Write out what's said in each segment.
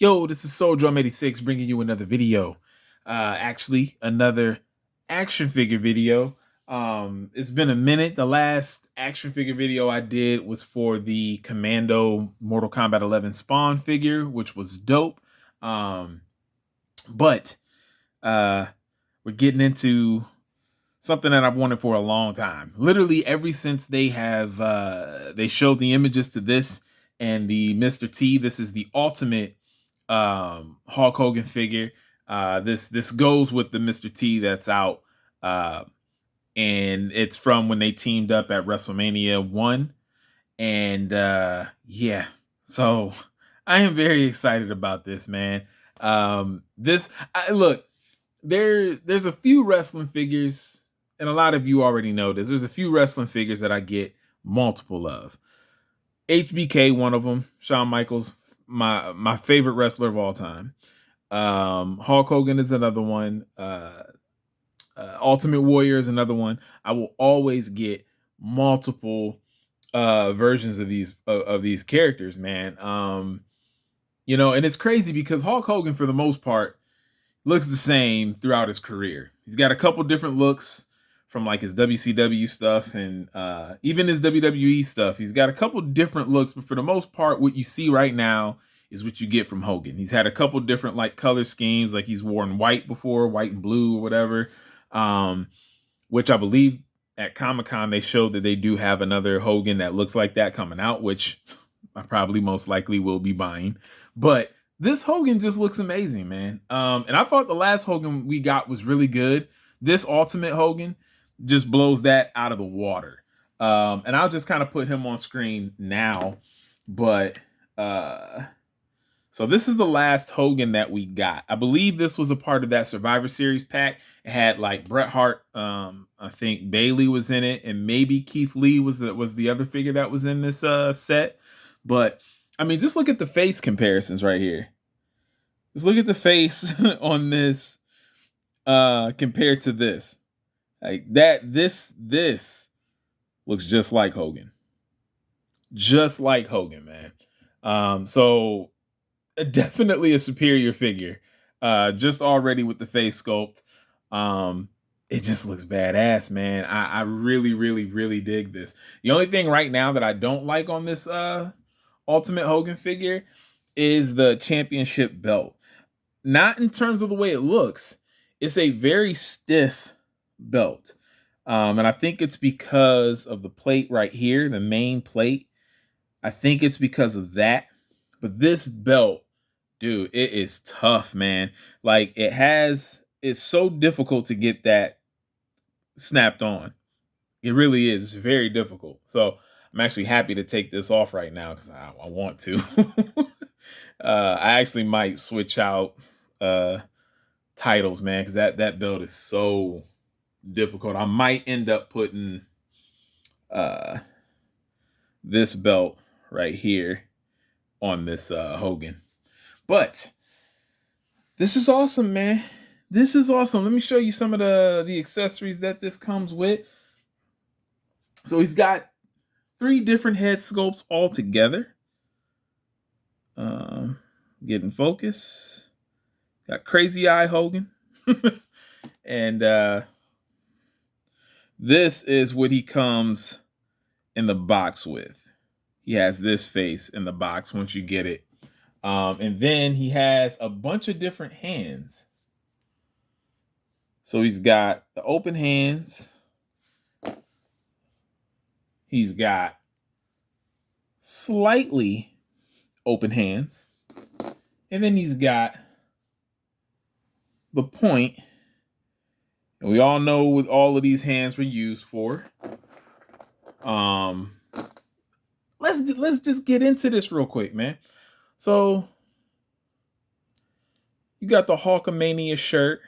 Yo, this is Soul Drum 86 bringing you another video. Actually, another action figure video. It's been a minute. The last action figure video I did was for the Commando Mortal Kombat 11 Spawn figure, which was dope. But we're getting into something that I've wanted for a long time. Literally, ever since they showed the images to this and the Mr. T. This is the ultimate Hulk Hogan figure. This goes with the Mr. T that's out, uh, and it's from when they teamed up at WrestleMania 1. And yeah, so I am very excited about this, man. Look, there's a few wrestling figures, and a lot of you already know this. There's a few wrestling figures that I get multiple of. HBK, one of them. Shawn Michaels, my favorite wrestler of all time. Hulk Hogan is another one. Ultimate Warrior is another one. I will always get multiple versions of these characters, man. And it's crazy because Hulk Hogan, for the most part, looks the same throughout his career. He's got a couple different looks from like his WCW stuff and even his WWE stuff. He's got a couple different looks, but for the most part, what you see right now is what you get from Hogan. He's had a couple different like color schemes, like he's worn white before, white and blue or whatever, which I believe at Comic-Con they showed that they do have another Hogan that looks like that coming out, which I probably most likely will be buying. But this Hogan just looks amazing, man. And I thought the last Hogan we got was really good. This Ultimate Hogan just blows that out of the water. And I'll just kind of put him on screen now. But so this is the last Hogan that we got. I believe this was a part of that Survivor Series pack. It had like Bret Hart, I think Bailey was in it, and maybe Keith Lee was the other figure that was in this set. But I mean, just look at the face comparisons right here. Just look at the face on this compared to this. Like that, this looks just like Hogan. Just like Hogan, man. So definitely a superior figure. Just already with the face sculpt. It just looks badass, man. I really, really, really dig this. The only thing right now that I don't like on this Ultimate Hogan figure is the championship belt. Not in terms of the way it looks. It's a very stiff belt. And I think it's because of the plate right here, the main plate. I think it's because of that. But this belt, dude, it is tough, man. Like it's so difficult to get that snapped on. It really is. It's very difficult. So I'm actually happy to take this off right now because I want to. I actually might switch out titles, man, because that belt is so difficult. I might end up putting this belt right here on this Hogan. But this is awesome, man. This is awesome. Let me show you some of the accessories that this comes with. So he's got 3 different head sculpts all together. Getting focus. Got Crazy Eye Hogan. And this is what he comes in the box with. He has this face in the box once you get it. And then he has a bunch of different hands. So he's got the open hands. He's got slightly open hands. And then he's got the point. And we all know what all of these hands were used for. Let's just get into this real quick, man. So you got the Hulkamania shirt.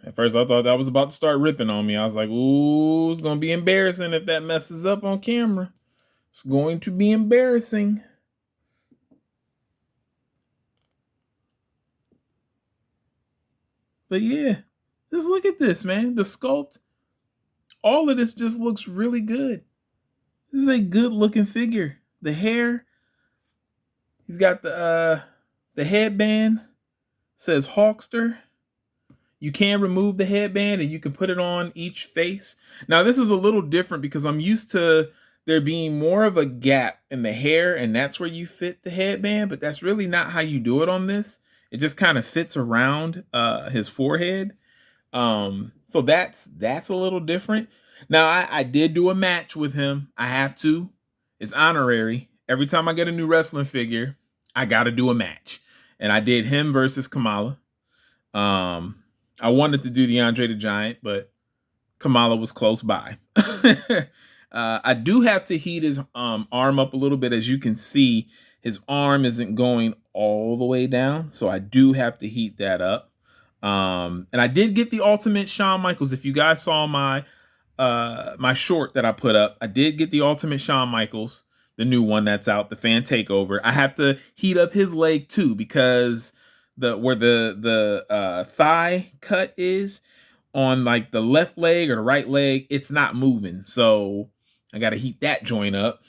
At first, I thought that was about to start ripping on me. I was like, ooh, it's going to be embarrassing if that messes up on camera. It's going to be embarrassing. But yeah, just look at this, man. The sculpt. All of this just looks really good. This is a good looking figure. the hair. He's got the headband, says Hawkster. You can remove the headband and you can put it on each face. Now, this is a little different because I'm used to there being more of a gap in the hair, and that's where you fit the headband, but that's really not how you do it on this. It just kind of fits around his forehead. So that's a little different. Now, I did do a match with him. I have to. It's honorary. Every time I get a new wrestling figure, I got to do a match. And I did him versus Kamala. I wanted to do the Andre the Giant, but Kamala was close by. I do have to heat his arm up a little bit. As you can see, his arm isn't going all the way down, so I do have to heat that up. And I did get the Ultimate Shawn Michaels. If you guys saw my my short that I put up, I did get the Ultimate Shawn Michaels, the new one that's out, the Fan Takeover. I have to heat up his leg too because where the thigh cut is on like the left leg or the right leg, it's not moving. So I got to heat that joint up.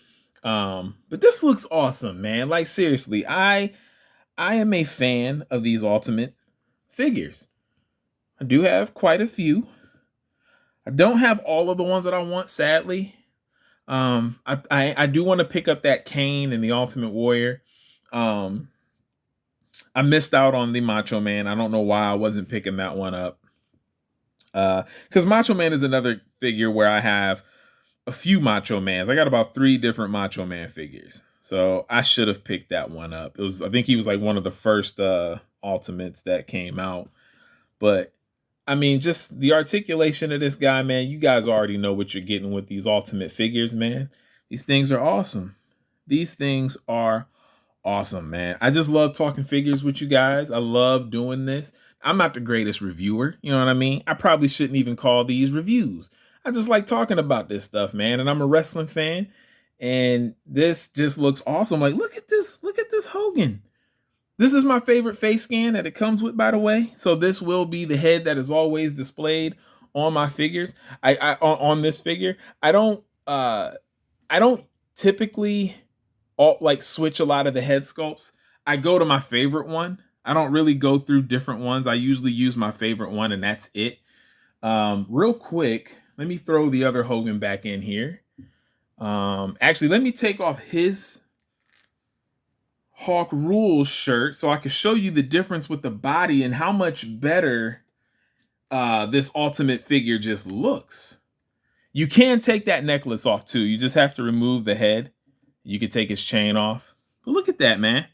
But this looks awesome, man. Like seriously, I am a fan of these Ultimate figures. I do have quite a few. I don't have all of the ones that I want, sadly. I do want to pick up that Kane and the Ultimate Warrior. I missed out on the Macho Man. I don't know why I wasn't picking that one up. Because Macho Man is another figure where I have a few Macho Mans. I got about 3 different Macho Man figures. So I should have picked that one up. I think he was like one of the first Ultimates that came out. But I mean, just the articulation of this guy, man, you guys already know what you're getting with these Ultimate figures, man. These things are awesome. These things are awesome, man. I just love talking figures with you guys. I love doing this. I'm not the greatest reviewer, you know what I mean? I probably shouldn't even call these reviews. I just like talking about this stuff, man. And I'm a wrestling fan, and this just looks awesome. Like, look at this Hogan. This is my favorite face scan that it comes with, by the way. So this will be the head that is always displayed on my figures. On this figure, I don't typically like switch a lot of the head sculpts. I go to my favorite one. I don't really go through different ones. I usually use my favorite one, and that's it. Real quick, let me throw the other Hogan back in here. Actually, let me take off his Hawk Rules shirt so I can show you the difference with the body and how much better this Ultimate figure just looks. You can take that necklace off too. You just have to remove the head. You can take his chain off. But look at that, man.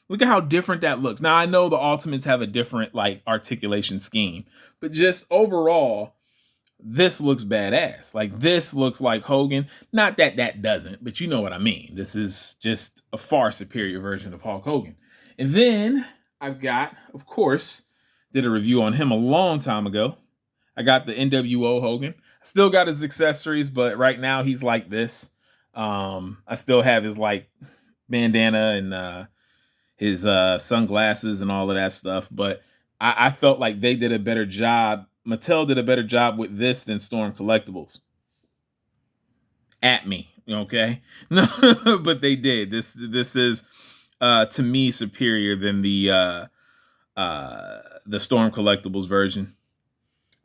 Look at how different that looks. Now, I know the Ultimates have a different like articulation scheme, but just overall, this looks badass. Like, this looks like Hogan. Not that that doesn't, but you know what I mean. This is just a far superior version of Hulk Hogan. And then I've got, of course, did a review on him a long time ago. I got the NWO Hogan. I still got his accessories, but right now he's like this. I still have his like bandana and his sunglasses and all of that stuff. But I felt like they did a better job. Mattel did a better job with this than Storm Collectibles. At me, okay? No, but they did. This is to me superior than the Storm Collectibles version.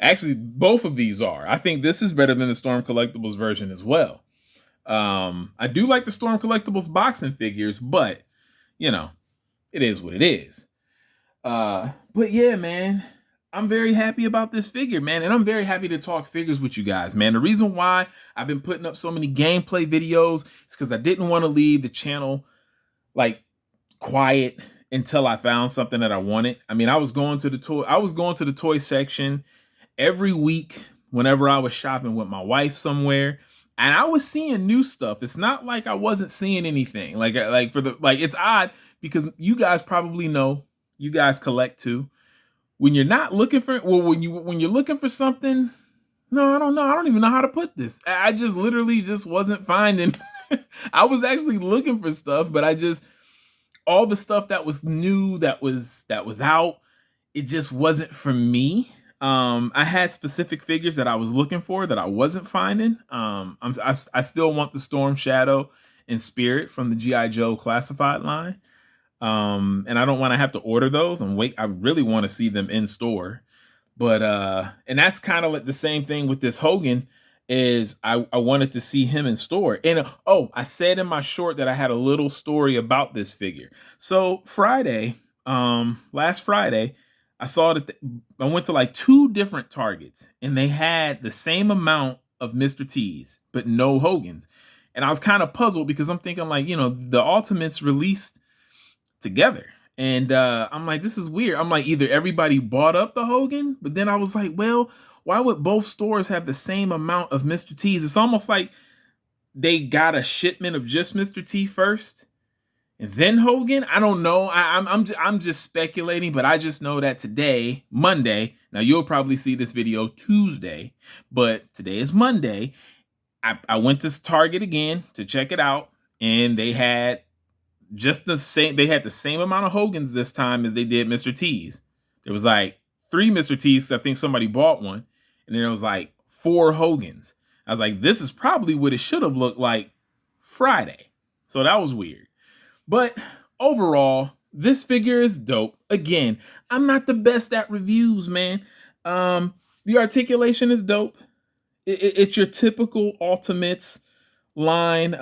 Actually, both of these are. I think this is better than the Storm Collectibles version as well. I do like the Storm Collectibles boxing figures, but you know, it is what it is. But yeah, man, I'm very happy about this figure, man. And I'm very happy to talk figures with you guys, man. The reason why I've been putting up so many gameplay videos is because I didn't want to leave the channel like quiet until I found something that I wanted. I mean, I was going to the toy section every week whenever I was shopping with my wife somewhere. And I was seeing new stuff. It's not like I wasn't seeing anything. Like it's odd because you guys probably know, you guys collect too. When you're not looking for, well, when you're looking for something, no, I don't know. I don't even know how to put this. I just literally just wasn't finding. I was actually looking for stuff, but all the stuff that was new, that was out, it just wasn't for me. I had specific figures that I was looking for that I wasn't finding. I still want the Storm Shadow and Spirit from the G.I. Joe classified line. And I don't want to have to order those and wait. I really want to see them in store. But and that's kind of like the same thing with this Hogan is I wanted to see him in store. And I said in my short that I had a little story about this figure. So Friday, last Friday, I saw that I went to like 2 different Targets and they had the same amount of Mr. T's, but no Hogans. And I was kind of puzzled because I'm thinking like, the Ultimates released together. And I'm like, this is weird. I'm like, either everybody bought up the Hogan, but then I was like, well, why would both stores have the same amount of Mr. T's? It's almost like they got a shipment of just Mr. T first and then Hogan. I don't know. I'm just speculating, but I just know that today, Monday. Now you'll probably see this video Tuesday, but today is Monday. I went to Target again to check it out, and they had just the same. They had the same amount of Hogans this time as they did Mr. T's. There was like 3 Mr. T's. I think somebody bought one, and then it was like 4 Hogans. I was like, this is probably what it should have looked like Friday. So that was weird. But overall, this figure is dope. Again, I'm not the best at reviews, man. The articulation is dope. It's your typical Ultimates line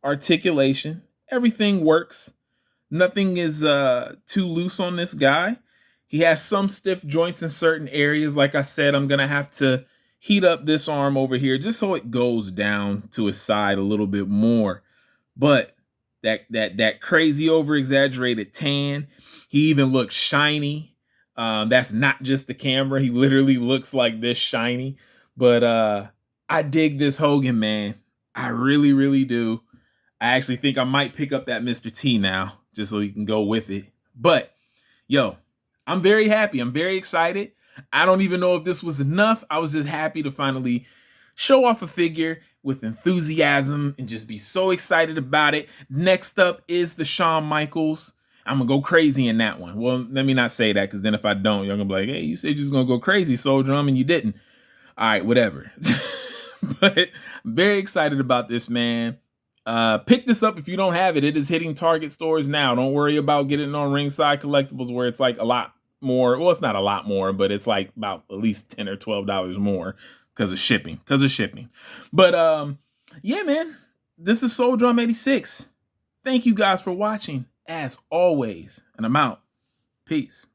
articulation. Everything works. Nothing is too loose on this guy. He has some stiff joints in certain areas. Like I said, I'm going to have to heat up this arm over here just so it goes down to his side a little bit more. But that crazy over-exaggerated tan, he even looks shiny. That's not just the camera. He literally looks like this shiny. But I dig this Hogan, man. I really, really do. I actually think I might pick up that Mr. T now, just so he can go with it. But, yo, I'm very happy. I'm very excited. I don't even know if this was enough. I was just happy to finally show off a figure with enthusiasm and just be so excited about it. Next up is the Shawn Michaels. I'm going to go crazy in that one. Well, let me not say that, because then if I don't, you're going to be like, hey, you said you're just going to go crazy, Soul Drum, and you didn't. All right, whatever. But I'm very excited about this, man. Pick this up if you don't have it. It is hitting Target stores now. Don't worry about getting it on Ringside Collectibles, where it's like a lot more. Well, it's not a lot more, but it's like about at least $10 or $12 more because of shipping. But yeah, man, this is Soul Drum 86. Thank you guys for watching, as always, and I'm out. Peace.